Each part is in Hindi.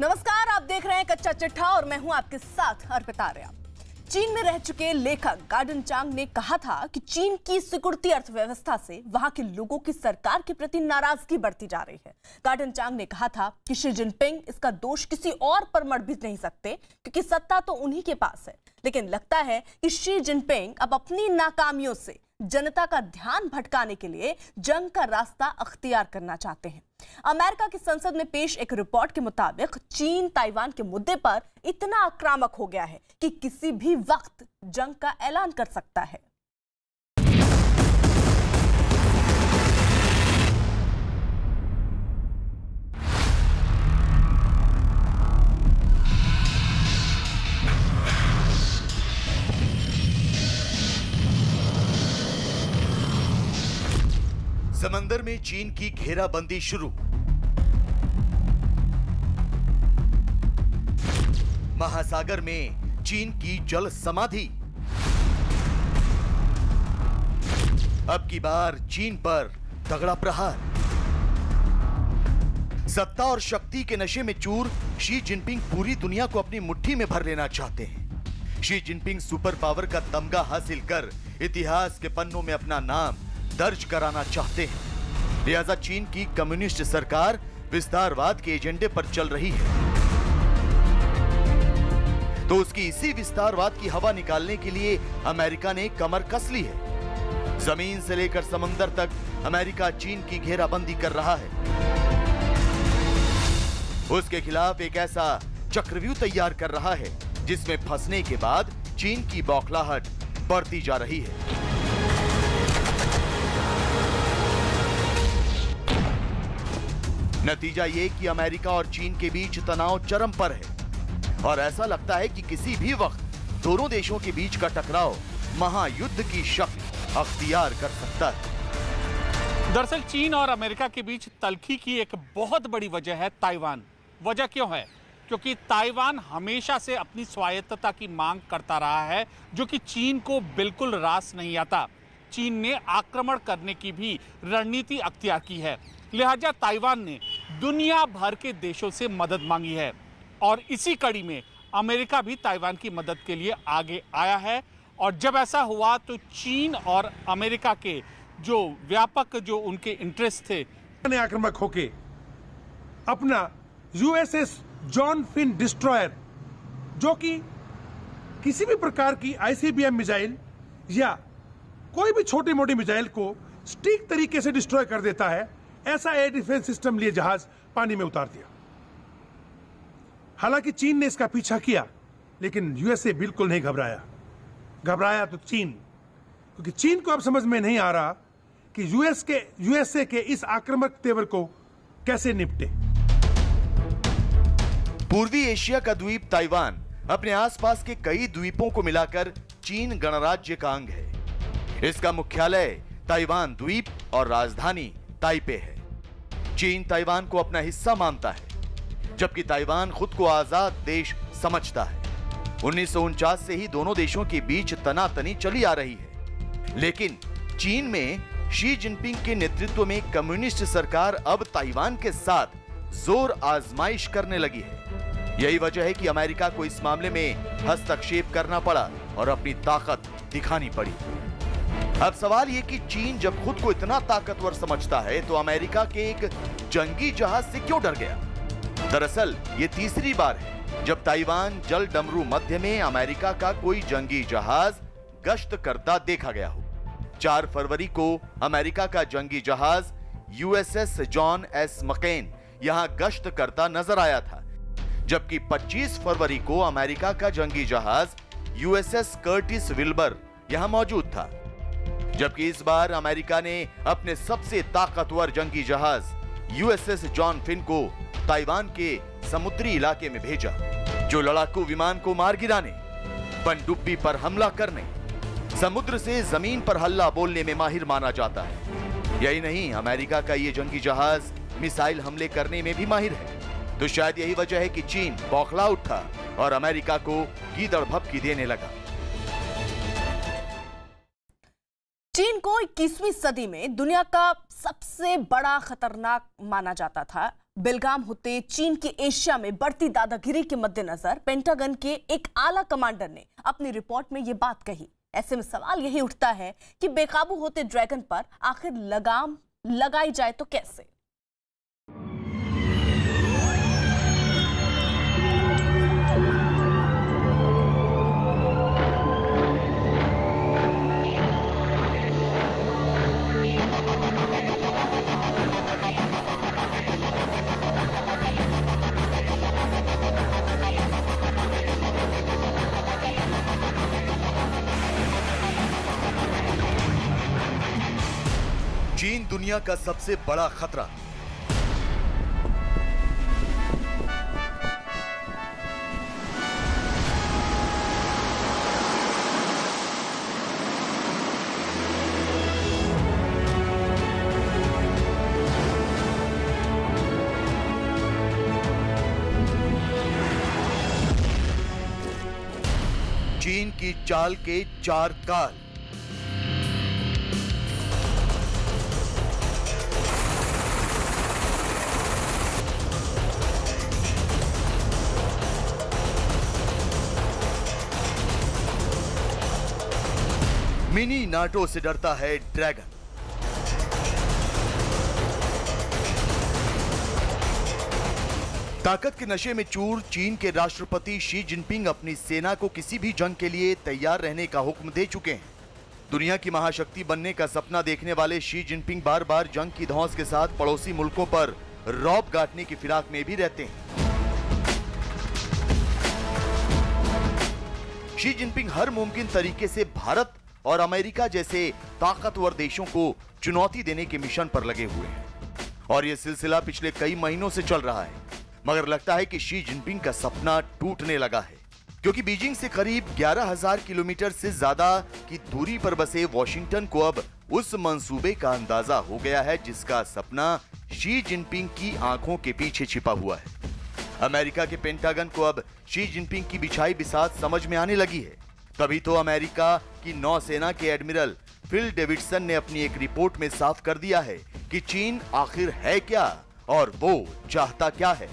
नमस्कार, आप देख रहे हैं कच्चा चिट्ठा और मैं हूं आपके साथ अर्पिता आर्या। चीन में रह चुके लेखक गार्डन चांग ने कहा था कि चीन की सिकुड़ती अर्थव्यवस्था से वहां के लोगों की सरकार के प्रति नाराजगी बढ़ती जा रही है। गार्डन चांग ने कहा था कि शी जिनपिंग इसका दोष किसी और पर मढ़ भी नहीं सकते क्योंकि सत्ता तो उन्हीं के पास है। लेकिन लगता है कि शी जिनपिंग अब अपनी नाकामियों से जनता का ध्यान भटकाने के लिए जंग का रास्ता अख्तियार करना चाहते हैं। अमेरिका की संसद में पेश एक रिपोर्ट के मुताबिक चीन ताइवान के मुद्दे पर इतना आक्रामक हो गया है कि किसी भी वक्त जंग का ऐलान कर सकता है। समंदर में चीन की घेराबंदी शुरू। महासागर में चीन की जल समाधि। अब की बार चीन पर तगड़ा प्रहार। सत्ता और शक्ति के नशे में चूर शी जिनपिंग पूरी दुनिया को अपनी मुट्ठी में भर लेना चाहते हैं। शी जिनपिंग सुपर पावर का तमगा हासिल कर इतिहास के पन्नों में अपना नाम दर्ज कराना चाहते हैं। लिहाजा चीन की कम्युनिस्ट सरकार विस्तारवाद के एजेंडे पर चल रही है, तो उसकी इसी विस्तारवाद की हवा निकालने के लिए अमेरिका ने कमर कस ली है। जमीन से लेकर समंदर तक अमेरिका चीन की घेराबंदी कर रहा है। उसके खिलाफ एक ऐसा चक्रव्यूह तैयार कर रहा है जिसमें फंसने के बाद चीन की बौखलाहट बढ़ती जा रही है। नतीजा ये कि अमेरिका और चीन के बीच तनाव चरम पर है और ऐसा लगता है कि किसी भी वक्त दोनों देशों के बीच का टकराव महायुद्ध की शक्ल अख्तियार कर सकता है। दरअसल चीन और अमेरिका के बीच तल्खी की एक बहुत बड़ी वजह है ताइवान। वजह क्यों है? क्योंकि ताइवान हमेशा से अपनी स्वायत्तता की मांग करता रहा है, जो कि चीन को बिल्कुल रास नहीं आता। चीन ने आक्रमण करने की भी रणनीति अख्तियार की है, लिहाजा ताइवान ने दुनिया भर के देशों से मदद मांगी है और इसी कड़ी में अमेरिका भी ताइवान की मदद के लिए आगे आया है। और जब ऐसा हुआ तो चीन और अमेरिका के जो व्यापक जो उनके इंटरेस्ट थे, आक्रामक होके अपना यूएसएस जॉन फिन डिस्ट्रॉयर, जो कि किसी भी प्रकार की आईसीबीएम मिसाइल या कोई भी छोटी मोटी मिसाइल को सटीक तरीके से डिस्ट्रॉय कर देता है, ऐसा एयर डिफेंस सिस्टम लिए जहाज पानी में उतार दिया। हालांकि चीन ने इसका पीछा किया, लेकिन यूएसए बिल्कुल नहीं घबराया। घबराया तो चीन, क्योंकि चीन को अब समझ में नहीं आ रहा कि यूएसए के इस आक्रामक तेवर को कैसे निपटे। पूर्वी एशिया का द्वीप ताइवान अपने आसपास के कई द्वीपों को मिलाकर चीन गणराज्य का अंग है। इसका मुख्यालय ताइवान द्वीप और राजधानी ताइपे है। चीन ताइवान को अपना हिस्सा मानता है, जबकि ताइवान खुद को आजाद देश समझता है। 1949 से ही दोनों देशों के बीच तनातनी चली आ रही है, लेकिन चीन में शी जिनपिंग के नेतृत्व में कम्युनिस्ट सरकार अब ताइवान के साथ जोर आजमाइश करने लगी है। यही वजह है कि अमेरिका को इस मामले में हस्तक्षेप करना पड़ा और अपनी ताकत दिखानी पड़ी। अब सवाल ये कि चीन जब खुद को इतना ताकतवर समझता है तो अमेरिका के एक जंगी जहाज से क्यों डर गया? दरअसल ये तीसरी बार है जब ताइवान जल डमरू मध्य में अमेरिका का कोई जंगी जहाज गश्त करता देखा गया हो। 4 फरवरी को अमेरिका का जंगी जहाज यूएसएस जॉन एस मकेन यहां गश्त करता नजर आया था, जबकि 25 फरवरी को अमेरिका का जंगी जहाज यूएसएस कर्टिस विल्बर यहां मौजूद था। जबकि इस बार अमेरिका ने अपने सबसे ताकतवर जंगी जहाज यूएसएस जॉन फिन को ताइवान के समुद्री इलाके में भेजा, जो लड़ाकू विमान को मार गिराने, पनडुब्बी पर हमला करने, समुद्र से जमीन पर हल्ला बोलने में माहिर माना जाता है। यही नहीं, अमेरिका का ये जंगी जहाज मिसाइल हमले करने में भी माहिर है। तो शायद यही वजह है कि चीन बौखला उठा और अमेरिका को गीदड़ भभकी देने लगा। चीन को 21वीं सदी में दुनिया का सबसे बड़ा खतरनाक माना जाता था। बेलगाम होते चीन की एशिया में बढ़ती दादागिरी के मद्देनजर पेंटागन के एक आला कमांडर ने अपनी रिपोर्ट में यह बात कही। ऐसे में सवाल यही उठता है कि बेकाबू होते ड्रैगन पर आखिर लगाम लगाई जाए तो कैसे। चीन दुनिया का सबसे बड़ा खतरा। चीन की चाल के 4 काल। मिनी नाटो से डरता है ड्रैगन। ताकत के नशे में चूर चीन के राष्ट्रपति शी जिनपिंग अपनी सेना को किसी भी जंग के लिए तैयार रहने का हुक्म दे चुके हैं। दुनिया की महाशक्ति बनने का सपना देखने वाले शी जिनपिंग बार बार जंग की धौंस के साथ पड़ोसी मुल्कों पर रौब गांठने की फिराक में भी रहते हैं। शी जिनपिंग हर मुमकिन तरीके से भारत और अमेरिका जैसे ताकतवर देशों को चुनौती देने के मिशन पर लगे हुए हैं और यह सिलसिला पिछले कई महीनों से चल रहा है। मगर लगता है कि शी जिनपिंग का सपना टूटने लगा है, क्योंकि बीजिंग से करीब 11,000 किलोमीटर से ज्यादा की दूरी पर बसे वॉशिंगटन को अब उस मंसूबे का अंदाजा हो गया है जिसका सपना शी जिनपिंग की आंखों के पीछे छिपा हुआ है। अमेरिका के पेंटागन को अब शी जिनपिंग की बिछाई बिसात समझ में आने लगी है। तभी तो अमेरिका की नौसेना के एडमिरल फिल डेविडसन ने अपनी एक रिपोर्ट में साफ कर दिया है कि चीन आखिर है क्या और वो चाहता क्या है।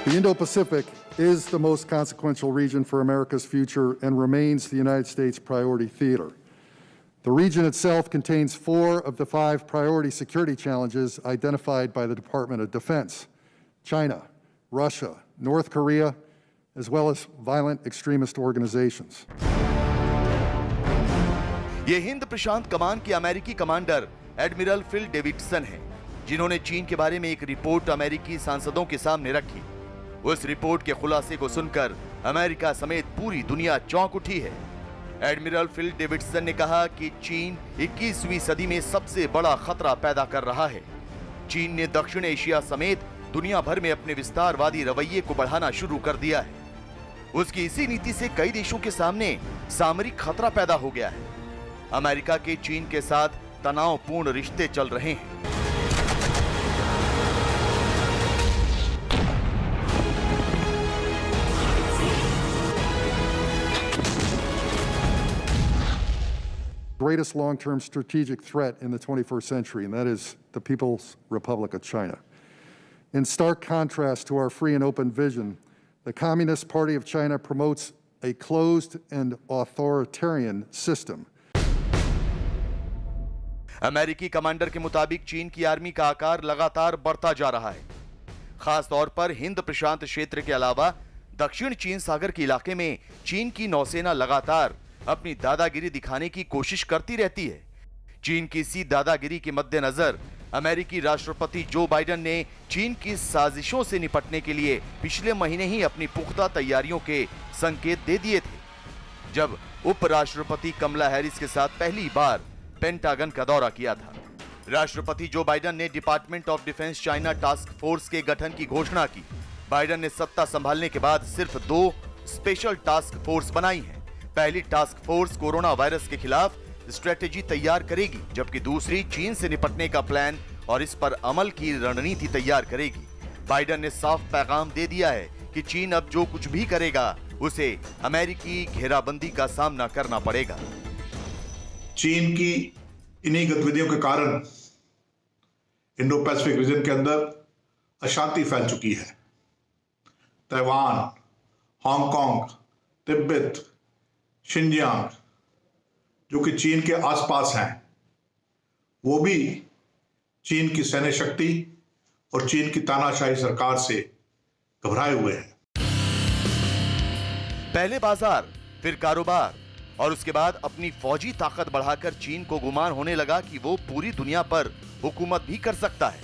The Indo-Pacific is the most consequential region for America's future and remains the United States priority theater. The region itself contains 4 of the 5 priority security challenges identified by the Department of Defense: China, Russia, North Korea, as well as violent extremist organizations. ये हिंद प्रशांत कमान के अमेरिकी कमांडर एडमिरल फिल डेविडसन हैं, जिन्होंने चीन के बारे में एक रिपोर्ट अमेरिकी सांसदों के सामने रखी। उस रिपोर्ट के खुलासे को सुनकर अमेरिका समेत पूरी दुनिया चौंक उठी है। एडमिरल फिल डेविडसन ने कहा कि चीन 21वीं सदी में सबसे बड़ा खतरा पैदा कर रहा है। चीन ने दक्षिण एशिया समेत दुनिया भर में अपने विस्तारवादी रवैये को बढ़ाना शुरू कर दिया है। उसकी इसी नीति से कई देशों के सामने सामरिक खतरा पैदा हो गया है। अमेरिका के चीन के साथ तनावपूर्ण रिश्ते चल रहे हैं। Greatest long-term strategic threat in the 21st century, and that is the People's Republic of China. In stark contrast to our free and open vision, the Communist Party of China promotes a closed and authoritarian system. अमेरिकी कमांडर के मुताबिक चीन की आर्मी का आकार लगातार बढ़ता जा रहा है। खास तौर पर हिंद प्रशांत क्षेत्र के अलावा दक्षिण चीन सागर के इलाके में चीन की नौसेना लगातार अपनी दादागिरी दिखाने की कोशिश करती रहती है। चीन की इसी दादागिरी के मद्देनजर अमेरिकी राष्ट्रपति जो बाइडेन ने चीन की साजिशों से निपटने के लिए पिछले महीने ही अपनी पुख्ता तैयारियों के संकेत दे दिए थे, जब उपराष्ट्रपति कमला हैरिस के साथ पहली बार पेंटागन का दौरा किया था। राष्ट्रपति जो बाइडेन ने department of defence China task force के गठन की घोषणा की। बाइडेन ने सत्ता संभालने के बाद सिर्फ 2 स्पेशल टास्क फोर्स बनाई हैं। पहली टास्क फोर्स कोरोना वायरस के खिलाफ स्ट्रेटेजी तैयार करेगी, जबकि दूसरी चीन से निपटने का प्लान और इस पर अमल की रणनीति तैयार करेगी। बाइडेन ने साफ पैगाम दे दिया है कि चीन अब जो कुछ भी करेगा उसे अमेरिकी घेराबंदी का सामना करना पड़ेगा। चीन की इन्हीं गतिविधियों के कारण इंडो पैसिफिक रीजन के अंदर अशांति फैल चुकी है। ताइवान, हांगकांग, तिब्बत, शिनजियांग जो कि चीन के आसपास हैं, वो भी चीन की सैन्य शक्ति और चीन की तानाशाही सरकार से घबराए हुए हैं। पहले बाजार, फिर कारोबार और उसके बाद अपनी फौजी ताकत बढ़ाकर चीन को गुमान होने लगा कि वो पूरी दुनिया पर हुकूमत भी कर सकता है।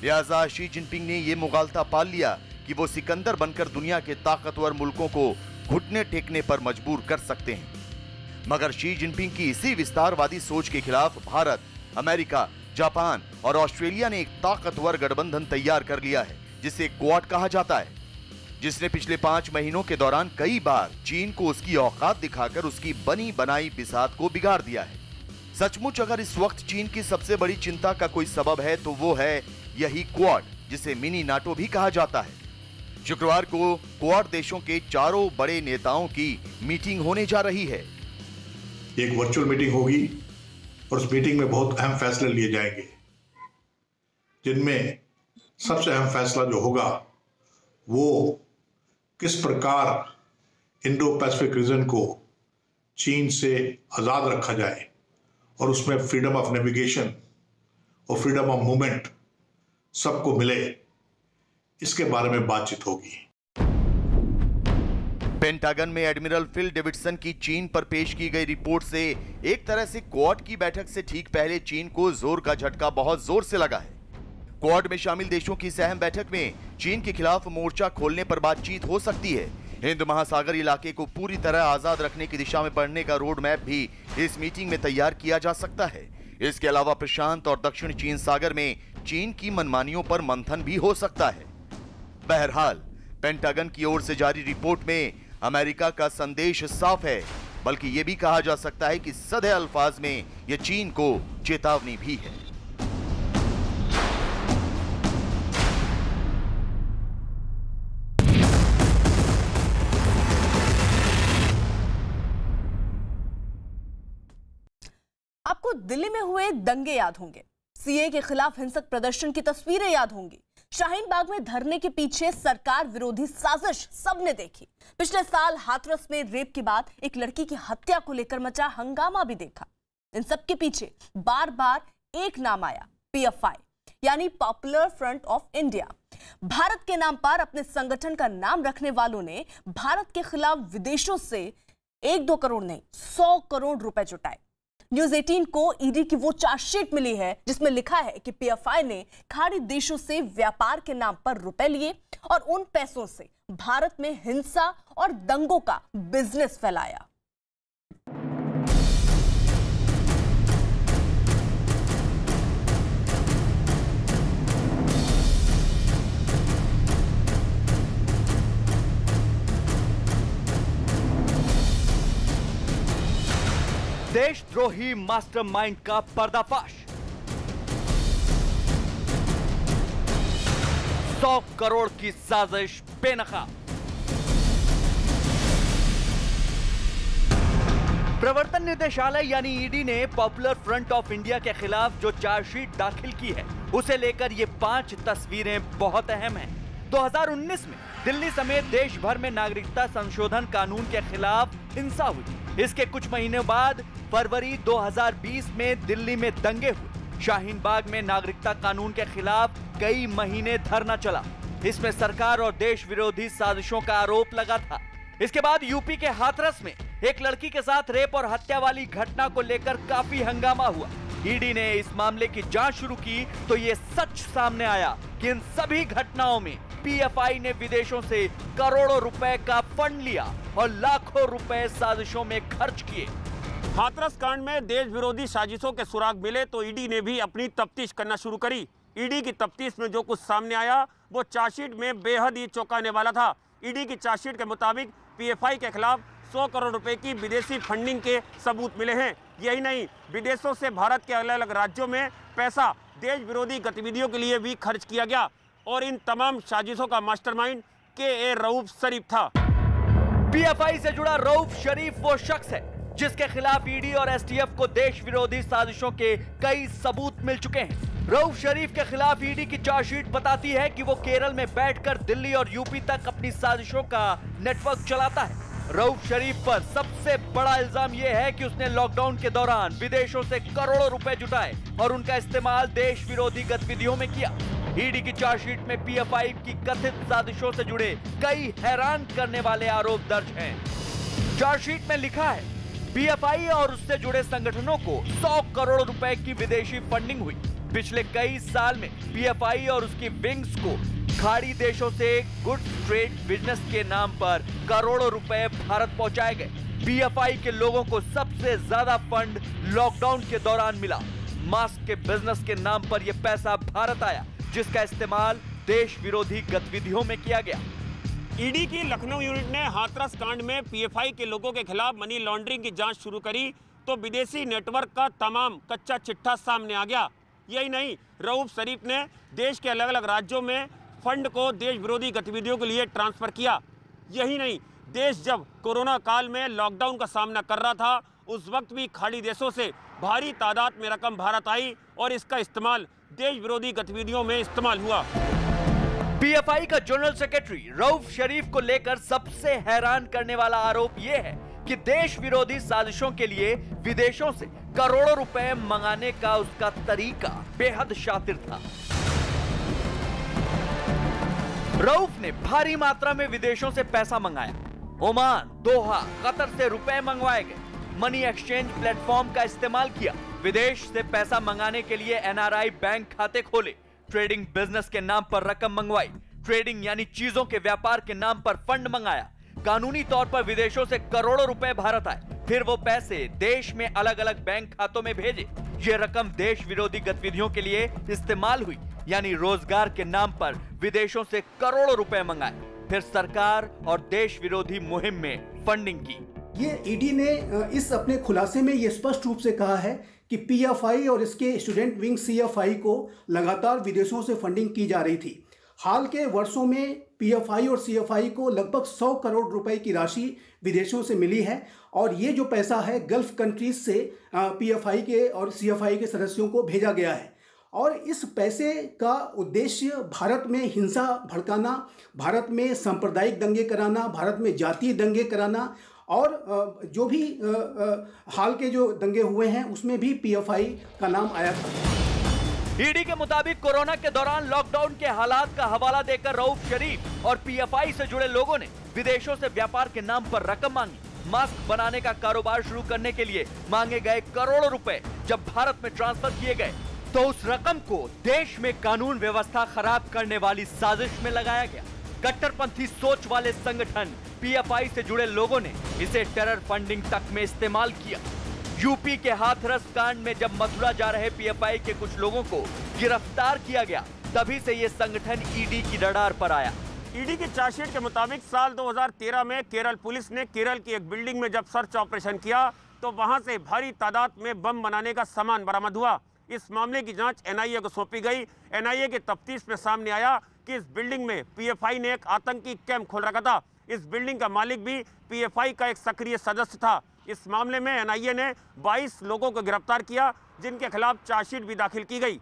लिहाजा शी जिनपिंग ने ये मुगालता पाल लिया कि वो सिकंदर बनकर दुनिया के ताकतवर मुल्कों को घुटने टेकने पर मजबूर कर सकते हैं। मगर शी जिनपिंग की इसी विस्तारवादी सोच के खिलाफ भारत, अमेरिका, जापान और ऑस्ट्रेलिया ने एक ताकतवर गठबंधन तैयार कर लिया है जिसे क्वाड कहा जाता है, जिसने पिछले 5 महीनों के दौरान कई बार चीन को उसकी औकात दिखाकर उसकी बनी बनाई बिसात को बिगाड़ दिया है। सचमुच अगर इस वक्त चीन की सबसे बड़ी चिंता का कोई सबब है तो वो है यही क्वाड, जिसे मिनी नाटो भी कहा जाता है। शुक्रवार को क्वाड देशों के 4 बड़े नेताओं की मीटिंग होने जा रही है। एक वर्चुअल मीटिंग होगी और उस मीटिंग में बहुत अहम फैसले लिए जाएंगे, जिनमें सबसे अहम फैसला जो होगा वो किस प्रकार इंडो पैसिफिक रीजन को चीन से आज़ाद रखा जाए और उसमें फ्रीडम ऑफ नेविगेशन और फ्रीडम ऑफ मूवमेंट सबको मिले, इसके बारे में बातचीत होगी। पेंटागन में एडमिरल फिल डेविडसन की चीन पर पेश की गई रिपोर्ट से एक तरह से क्वाड की बैठक से ठीक पहले चीन को जोर का झटका बहुत जोर से लगा है। क्वाड में शामिल देशों की इस अहम बैठक में चीन के खिलाफ मोर्चा खोलने पर बातचीत हो सकती है। हिंद महासागर इलाके को पूरी तरह आजाद रखने की दिशा में बढ़ने का रोड मैप भी इस मीटिंग में तैयार किया जा सकता है। इसके अलावा प्रशांत और दक्षिण चीन सागर में चीन की मनमानियों पर मंथन भी हो सकता है। बहरहाल पेंटागन की ओर से जारी रिपोर्ट में अमेरिका का संदेश साफ है, बल्कि यह भी कहा जा सकता है कि सधे अल्फाज में यह चीन को चेतावनी भी है। आपको दिल्ली में हुए दंगे याद होंगे, सीए के खिलाफ हिंसक प्रदर्शन की तस्वीरें याद होंगी, शाहीन बाग में धरने के पीछे सरकार विरोधी साजिश सबने देखी। पिछले साल हाथरस में रेप के बाद एक लड़की की हत्या को लेकर मचा हंगामा भी देखा। इन सब के पीछे बार बार एक नाम आया, पीएफआई यानी popular front of India. Bharat के नाम पर अपने संगठन का नाम रखने वालों ने भारत के खिलाफ विदेशों से 1-2 करोड़ नहीं 100 करोड़ रुपए जुटाए। न्यूज 18 को ईडी की वो चार्जशीट मिली है जिसमें लिखा है कि पीएफआई ने खाड़ी देशों से व्यापार के नाम पर रुपए लिए और उन पैसों से भारत में हिंसा और दंगों का बिजनेस फैलाया। देशद्रोही मास्टरमाइंड का पर्दाफाश। 100 करोड़ की साजिश बेनकाब। प्रवर्तन निदेशालय यानी ईडी ने पॉपुलर फ्रंट ऑफ इंडिया के खिलाफ जो चार्जशीट दाखिल की है, उसे लेकर ये 5 तस्वीरें बहुत अहम हैं। 2019 में दिल्ली समेत देश भर में नागरिकता संशोधन कानून के खिलाफ हिंसा हुई। इसके कुछ महीने बाद फरवरी 2020 में दिल्ली में दंगे हुए। शाहीन बाग में नागरिकता कानून के खिलाफ कई महीने धरना चला। इसमें सरकार और देश विरोधी साजिशों का आरोप लगा था। इसके बाद यूपी के हाथरस में एक लड़की के साथ रेप और हत्या वाली घटना को लेकर काफी हंगामा हुआ। ईडी ने इस मामले की जांच शुरू की तो ये सच सामने आया कि इन सभी घटनाओं में पीएफआई ने विदेशों से करोड़ों रुपए का फंड लिया और लाखों रुपए साजिशों में खर्च किए। हाथरस कांड में देश विरोधी साजिशों के सुराग मिले तो ईडी ने भी अपनी तफ्तीश करना शुरू करी। ईडी की तफ्तीश में जो कुछ सामने आया वो चार्जशीट में बेहद ही चौंकाने वाला था। ईडी की चार्जशीट के मुताबिक पीएफआई के खिलाफ 100 करोड़ रुपए की विदेशी फंडिंग के सबूत मिले हैं। यही नहीं, विदेशों से भारत के अलग अलग राज्यों में पैसा देश विरोधी गतिविधियों के लिए भी खर्च किया गया और इन तमाम साजिशों का मास्टरमाइंड के रऊफ शरीफ था। पीएफआई से जुड़ा रऊफ शरीफ वो शख्स है जिसके खिलाफ ईडी और एसटीएफ को देश विरोधी साजिशों के कई सबूत मिल चुके हैं। रऊफ शरीफ के खिलाफ ईडी की चार्जशीट बताती है कि वो केरल में बैठकर दिल्ली और यूपी तक अपनी साजिशों का नेटवर्क चलाता है। रऊफ शरीफ पर सबसे बड़ा इल्जाम यह है कि उसने लॉकडाउन के दौरान विदेशों से करोड़ों रुपए जुटाए और उनका इस्तेमाल देश विरोधी गतिविधियों में किया। ईडी की चार्जशीट में पीएफआई की कथित साजिशों से जुड़े कई हैरान करने वाले आरोप दर्ज हैं। चार्जशीट में लिखा है पीएफआई और उससे जुड़े संगठनों को 100 करोड़ रुपए की विदेशी फंडिंग हुई। पिछले कई साल में पीएफआई और उसकी विंग्स को खाड़ी देशों से गुड्स ट्रेड बिजनेस के नाम पर करोड़ों रुपए भारत पहुंचाए गए। पीएफआई के लोगों को सबसे ज्यादा फंड लॉकडाउन के दौरान मिला। मास्क के बिजनेस के नाम पर यह पैसा भारत आया, जिसका इस्तेमाल देश विरोधी गतिविधियों में किया गया। ईडी की लखनऊ यूनिट ने हाथरस कांड में पीएफआई के लोगों के खिलाफ मनी लॉन्ड्रिंग की जांच शुरू करी तो विदेशी नेटवर्क का तमाम कच्चा चिट्ठा सामने आ गया। यही नहीं, रऊफ शरीफ ने देश के अलग अलग राज्यों में फंड को देश विरोधी गतिविधियों के लिए ट्रांसफर किया। यही नहीं, देश जब कोरोना काल में लॉकडाउन का सामना कर रहा था, उस वक्त भी खाड़ी देशों से भारी तादाद में रकम भारत आई और इसका इस्तेमाल देश विरोधी गतिविधियों में इस्तेमाल हुआ। पीएफआई का जनरल सेक्रेटरी रऊफ शरीफ को लेकर सबसे हैरान करने वाला आरोप यह है कि देश विरोधी साजिशों के लिए विदेशों से करोड़ों रुपए मंगाने का उसका तरीका बेहद शातिर था। रऊफ ने भारी मात्रा में विदेशों से पैसा मंगाया। ओमान, दोहा, कतर से रुपए मंगवाए गए। मनी एक्सचेंज प्लेटफॉर्म का इस्तेमाल किया। विदेश से पैसा मंगाने के लिए एनआरआई बैंक खाते खोले। ट्रेडिंग बिजनेस के नाम पर रकम मंगवाई। ट्रेडिंग यानी चीजों के व्यापार के नाम पर फंड मंगाया। कानूनी तौर पर विदेशों से करोड़ों रुपए भारत आए, फिर वो पैसे देश में अलग अलग बैंक खातों में भेजे। ये रकम देश विरोधी गतिविधियों के लिए इस्तेमाल हुई, यानी रोजगार के नाम पर विदेशों से करोड़ों रुपए मंगाए, फिर सरकार और देश विरोधी मुहिम में फंडिंग की। ये ईडी ने इस अपने खुलासे में ये स्पष्ट रूप से कहा है कि पीएफआई और इसके स्टूडेंट विंग सीएफआई को लगातार विदेशों से फंडिंग की जा रही थी। हाल के वर्षों में पीएफआई और सीएफआई को लगभग 100 करोड़ रुपए की राशि विदेशों से मिली है और ये जो पैसा है गल्फ कंट्रीज से पीएफआई के और सीएफआई के सदस्यों को भेजा गया है और इस पैसे का उद्देश्य भारत में हिंसा भड़काना, भारत में सांप्रदायिक दंगे कराना, भारत में जातीय दंगे कराना और जो भी हाल के जो दंगे हुए हैं उसमें भी पीएफआई का नाम आया था। ईडी के मुताबिक कोरोना के दौरान लॉकडाउन के हालात का हवाला देकर रऊफ शरीफ और पीएफआई से जुड़े लोगों ने विदेशों से व्यापार के नाम पर रकम मांगी। मास्क बनाने का कारोबार शुरू करने के लिए मांगे गए करोड़ों रुपए जब भारत में ट्रांसफर किए गए तो उस रकम को देश में कानून व्यवस्था खराब करने वाली साजिश में लगाया गया। कट्टरपंथी सोच वाले संगठन पीएफआई से जुड़े लोगों ने इसे टेरर फंडिंग तक में इस्तेमाल किया। यूपी के हाथरस कांड में जब मथुरा जा रहे पीएफआई के कुछ लोगों को गिरफ्तार किया गया, तभी से ये संगठन ईडी की रडार पर आया। ईडी की चार्जशीट के मुताबिक साल 2013 में केरल पुलिस ने केरल की एक बिल्डिंग में जब सर्च ऑपरेशन किया तो वहां से भारी तादाद में बम बनाने का सामान बरामद हुआ। इस मामले की जांच एनआईए को सौंपी गई। एनआईए के तफ्तीश में सामने आया कि इस बिल्डिंग में पीएफआई ने एक आतंकी कैंप खोल रखा था। इस बिल्डिंग का मालिक भी पीएफआई का एक सक्रिय सदस्य था। इस मामले में एनआईए ने 22 लोगों को गिरफ्तार किया, जिनके खिलाफ चार्जशीट भी दाखिल की गई।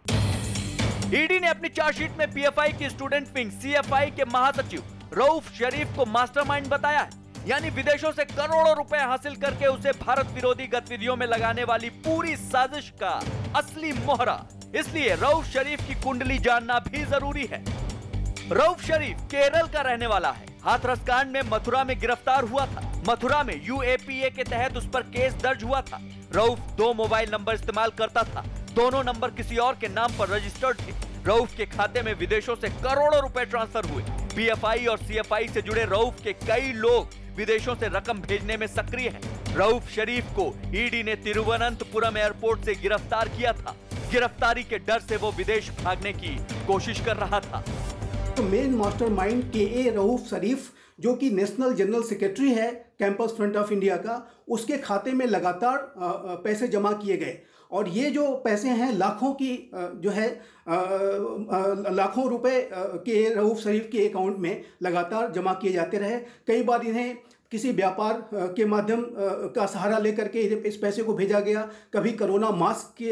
ईडी ने अपनी चार्जशीट में पीएफआई की स्टूडेंट विंग सीएफआई के महासचिव रऊफ शरीफ को मास्टरमाइंड बताया है, यानी विदेशों से करोड़ों रुपए हासिल करके उसे भारत विरोधी गतिविधियों में लगाने वाली पूरी साजिश का असली मोहरा। इसलिए रऊफ शरीफ की कुंडली जानना भी जरूरी है। रऊफ शरीफ केरल का रहने वाला है। हाथरस कांड में मथुरा में गिरफ्तार हुआ था। मथुरा में यूएपीए के तहत उस पर केस दर्ज हुआ था। रऊफ 2 मोबाइल नंबर इस्तेमाल करता था। दोनों नंबर किसी और के नाम पर रजिस्टर्ड थे। रऊफ के खाते में विदेशों से करोड़ों रुपए ट्रांसफर हुए। पीएफआई और सीएफआई से जुड़े रऊफ के कई लोग विदेशों से रकम भेजने में सक्रिय हैं। रऊफ शरीफ को ईडी ने तिरुवनंतपुरम एयरपोर्ट से गिरफ्तार किया था। गिरफ्तारी के डर से वो विदेश भागने की कोशिश कर रहा था। तो मेन मास्टरमाइंड के रऊफ शरीफ, जो कि नेशनल जनरल सेक्रेटरी है कैंपस फ्रंट ऑफ इंडिया का, उसके खाते में लगातार पैसे जमा किए गए और ये जो पैसे हैं लाखों की जो है लाखों रुपए के रऊफ शरीफ के अकाउंट में लगातार जमा किए जाते रहे। कई बार इन्हें किसी व्यापार के माध्यम का सहारा लेकर के इस पैसे को भेजा गया, कभी कोरोना मास्क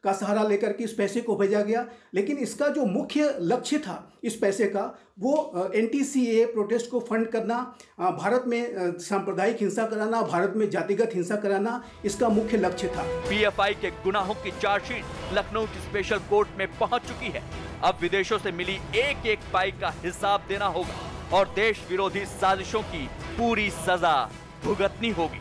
का सहारा लेकर के इस पैसे को भेजा गया। लेकिन इसका जो मुख्य लक्ष्य था इस पैसे का, वो NTCA प्रोटेस्ट को फंड करना, भारत में सांप्रदायिक हिंसा कराना, भारत में जातिगत हिंसा कराना, इसका मुख्य लक्ष्य था। PFI के गुनाहों की चार्जशीट लखनऊ की स्पेशल कोर्ट में पहुंच चुकी है। अब विदेशों से मिली एक एक पाई का हिसाब देना होगा और देश विरोधी साजिशों की पूरी सजा भुगतनी होगी।